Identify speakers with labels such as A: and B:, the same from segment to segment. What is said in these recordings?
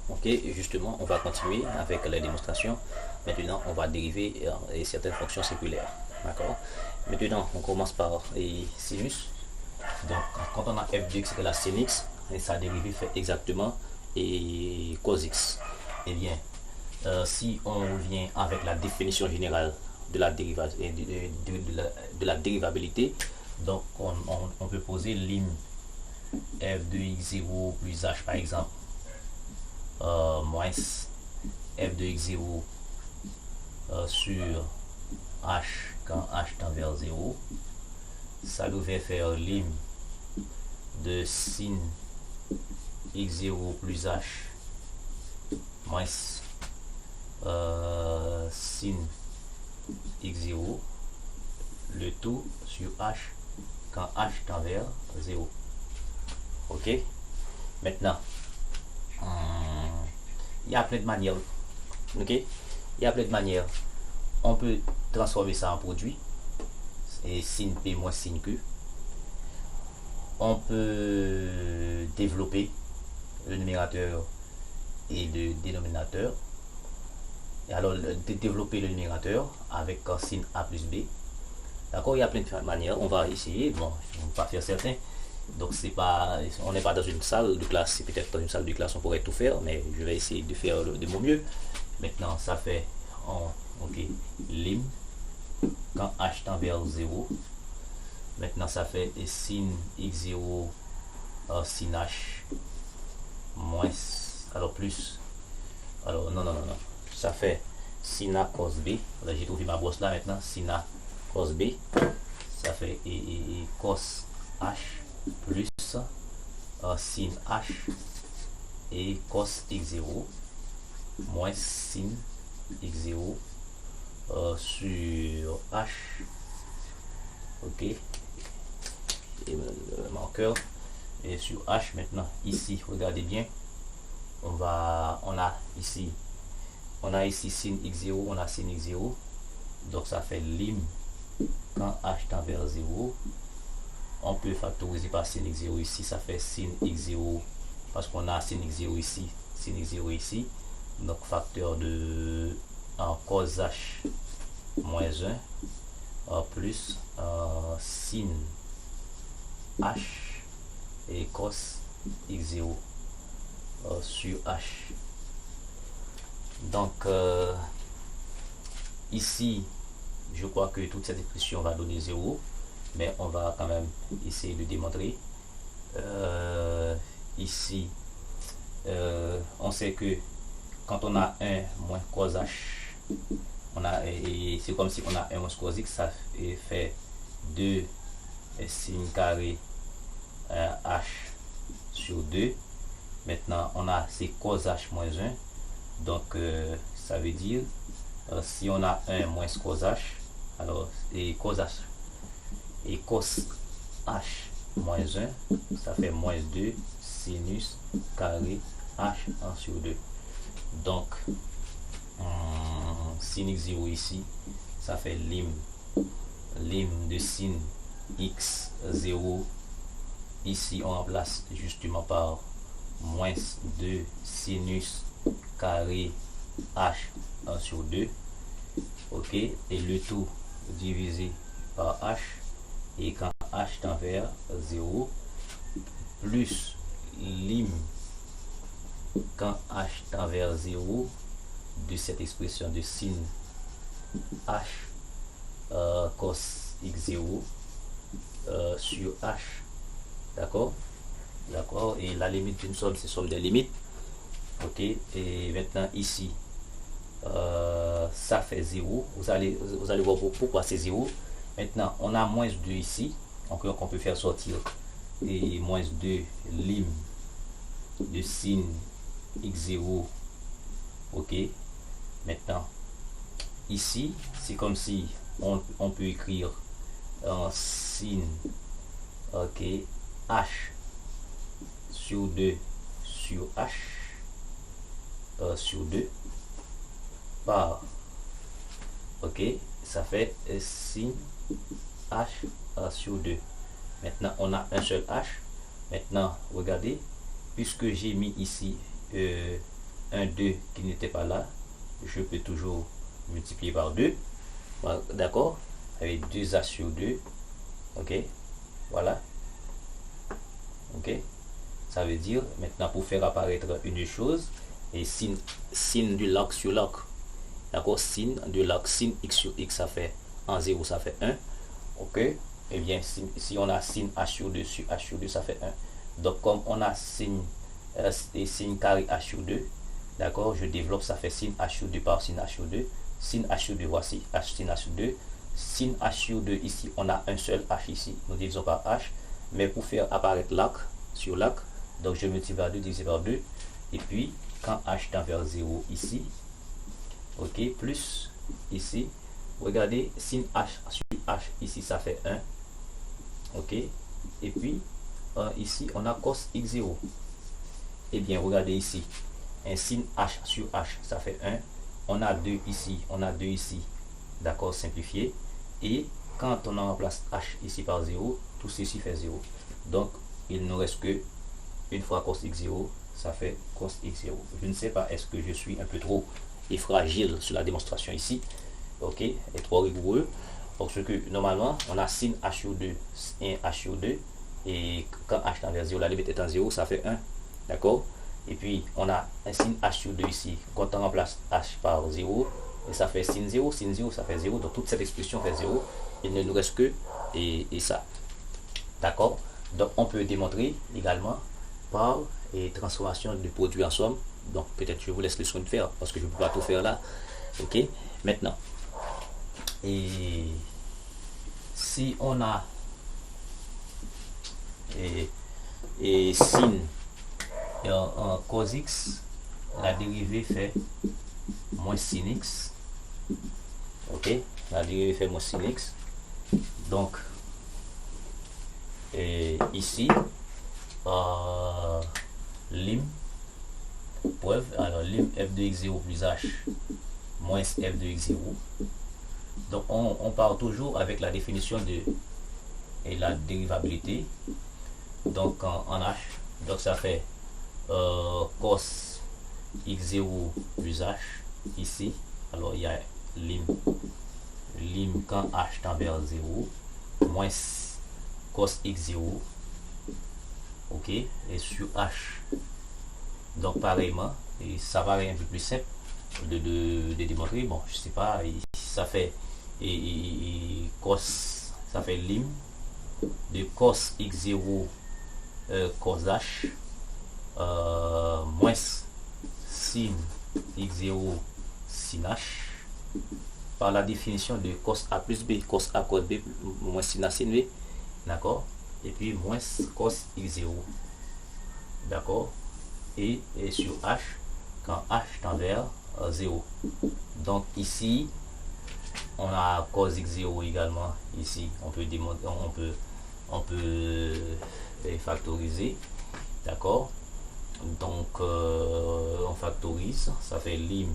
A: Ok, justement, on va continuer avec la démonstration. Maintenant, on va dériver certaines fonctions séculaires. D'accord. Maintenant, on commence par sinus. Donc, quand on a f de x égale à sin x, et sa dérivée fait exactement cos x. Eh bien, si on revient avec la définition générale de la, de la dérivabilité, donc on peut poser lim f de x0 plus h par exemple, moins f de x0 sur h quand h tend vers 0, ça devait faire lim de sin x0 plus h moins sin x0, le tout sur h quand h tend vers 0. Ok. Maintenant, il y a plein de manières. Ok. Il y a plein de manières. On peut transformer ça en produit. Et sin p moins sin q. On peut développer le numérateur et le dénominateur. Et alors, développer le numérateur avec sin a plus b. D'accord, il y a plein de manières. On va essayer. Bon, on ne va pas faire certains. Donc, c'est pas, on n'est pas dans une salle de classe. C'est peut-être dans une salle de classe, on pourrait tout faire, mais je vais essayer de faire de mon mieux. Maintenant, ça fait ok, lim quand h tend vers 0. Maintenant, ça fait sin x0 sin h moins, alors plus, alors non, ça fait sin a cos b. J'ai trouvé ma brosse là maintenant, sin a cos b, ça fait cos h plus sin h et cos x0 moins sin x0 sur h. Ok, et le marqueur et sur h. Maintenant ici, regardez bien, on a ici sin x0, on a sin x0, donc ça fait lim quand h tend vers 0. On peut factoriser par sin x0 ici, ça fait sin x0 parce qu'on a sin x0 ici, sin x0 ici, donc facteur de cos h moins 1 plus sin h et cos x0 sur h. Donc ici, je crois que toute cette expression va donner 0, mais on va quand même essayer de démontrer. Ici, on sait que quand on a 1 moins cos h, c'est comme si on a 1 moins cos x, ça fait 2 sin carré h sur 2. Maintenant, on a c'est cos h moins 1. Donc, ça veut dire, si on a 1 moins cos h, alors, et cos h, et cos h moins 1, ça fait moins 2 sinus carré h 1 sur 2. Donc, sin x0 ici, ça fait lim de sin x0. Ici, on remplace justement par moins 2 sinus carré h 1 sur 2. Ok, et le tout divisé par h, et quand h tend vers 0, plus lim quand h tend vers 0 de cette expression de sin h cos x0 sur h. D'accord, et la limite d'une somme, c'est somme des limites. Ok, et maintenant ici, ça fait 0. Vous allez voir pourquoi c'est 0. Maintenant, on a moins 2 ici, donc on peut faire sortir, et moins 2 lim de sin x0. Ok, maintenant ici, c'est comme si on peut écrire sin ok h sur 2 sur h sur 2 par ok, ça fait sin h sur 2. Maintenant on a un seul h. Maintenant regardez, puisque j'ai mis ici un 2 qui n'était pas là, je peux toujours multiplier par 2. D'accord? Avec 2A sur 2. Ok? Voilà. Ok? Ça veut dire, maintenant, pour faire apparaître une chose, et sin de log sur log. D'accord? Sin de log, sin x sur x, ça fait en 0, ça fait 1. Ok? Et bien, si on a sin h sur 2 sur h sur 2, ça fait 1. Donc, comme on a sin carré h sur 2, d'accord, je développe, ça fait sin h sur 2 par sin h sur 2. Sin h sur 2, voici h sin h sur 2. Sin h sur 2, ici, on a un seul h ici. Nous divisons par h. Mais pour faire apparaître l'arc sur l'arc, donc je multiplie par 2, divisé par 2. Et puis, quand h tend vers 0 ici, ok, plus ici, regardez, sin h sur h ici, ça fait 1. Ok, et puis ici, on a cos x0. Et bien, regardez ici, un sin h sur h, ça fait 1. On a 2 ici, on a 2 ici. D'accord, simplifié. Et quand on remplace h ici par 0, tout ceci fait 0. Donc, il ne reste que une fois cos x0, ça fait cos x0. Je ne sais pas, est-ce que je suis un peu trop fragile sur la démonstration ici, ok, et trop rigoureux, parce que normalement, on a sin h sur 2, un h sur 2, et quand h tend vers 0, la limite étant 0, ça fait 1, d'accord. Et puis, on a un sin h sur 2 ici, quand on remplace h par 0, et ça fait sin 0, ça fait 0, donc toute cette expression fait 0, il ne nous reste que et ça, d'accord. Donc, on peut démontrer également par transformation de produit en somme. Donc, peut-être je vous laisse le soin de faire, parce que je ne peux pas tout faire là, ok. Maintenant, et si on a sin en cos x, la dérivée fait moins sin x, ok, la dérivée fait moins sin x. Donc, et ici, lim preuve, alors lim f de x0 plus h moins f de x0. Donc on part toujours avec la définition de la dérivabilité, donc en h, donc ça fait cos x0 plus h ici. Alors il y a lim quand h tend vers 0 moins cos x0, ok, et sur h. Donc pareillement, et ça paraît un peu plus simple de démontrer. Bon, je sais pas, ça fait cos, ça fait lim de cos x0 cos h moins sin x0 sin h par la définition de cos a plus b, cos a cos b moins sin a sin b, d'accord, et puis moins cos x0, d'accord, et sur h quand h tend vers 0. Donc ici on a cos x0 également. Ici on peut démontrer, on peut factoriser, d'accord. Donc on factorise, ça fait lim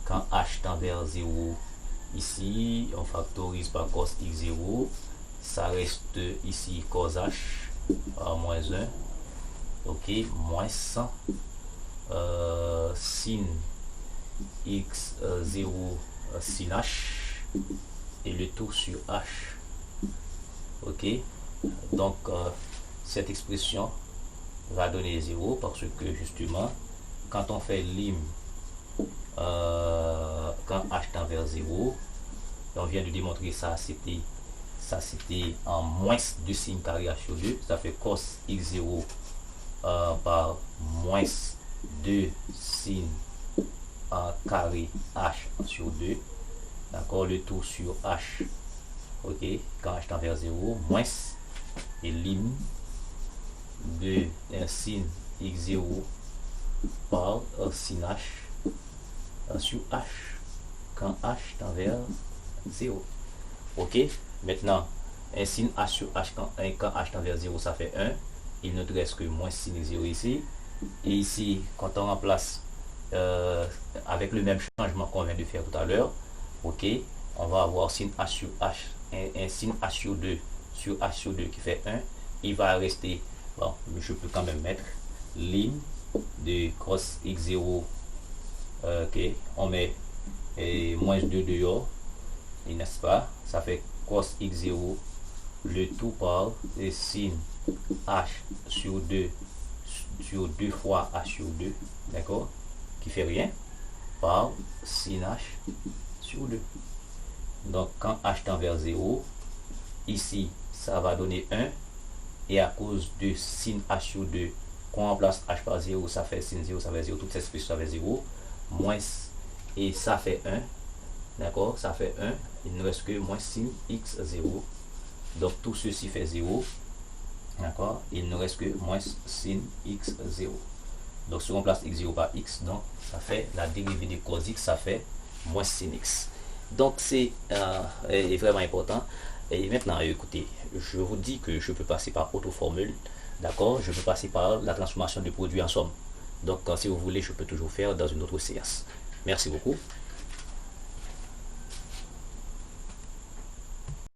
A: quand h tend vers 0 ici, on factorise par cos x0, ça reste ici cos h moins 1, ok, moins 100 sin x0 sin h et le tout sur h, ok. Donc cette expression va donner 0 parce que justement quand on fait lim quand h tend vers 0, on vient de démontrer ça, c'était en moins de sin carré h sur 2, ça fait cos x0 par moins 2 sin carré h sur 2, d'accord, le tout sur h, ok, quand h tend vers 0, moins et lim de sin x0 par sin h sur h quand h tend vers 0, ok. Maintenant, un sin h sur h quand h tend vers 0, ça fait 1, il ne reste que moins sin x0 ici, et ici quand on remplace avec le même changement qu'on vient de faire tout à l'heure, ok, on va avoir sin h sur h, un sin h sur 2 qui fait 1, il va rester, bon, je peux quand même mettre lim de cos x0 Ok, on met moins 2 dehors, n'est-ce pas? Ça fait cos x0, le tout par sin h sur 2 fois h sur 2, d'accord? Qui fait rien, par sin h sur 2. Donc quand h tend vers 0, ici ça va donner 1, et à cause de sin h sur 2, quand on remplace h par 0, ça fait sin 0, ça fait 0, toute cette expression ça fait 0, moins, et ça fait 1, d'accord, ça fait 1, il ne reste que moins sin x0, donc tout ceci fait 0, d'accord, il ne reste que moins sin x0. Donc si on remplace x0 par x, donc ça fait la dérivée de cos x, ça fait moins sin x. Donc c'est vraiment important. Et maintenant, écoutez, je vous dis que je peux passer par autoformule, d'accord, je peux passer par la transformation de produit en somme. Donc si vous voulez, je peux toujours faire dans une autre séance. Merci beaucoup.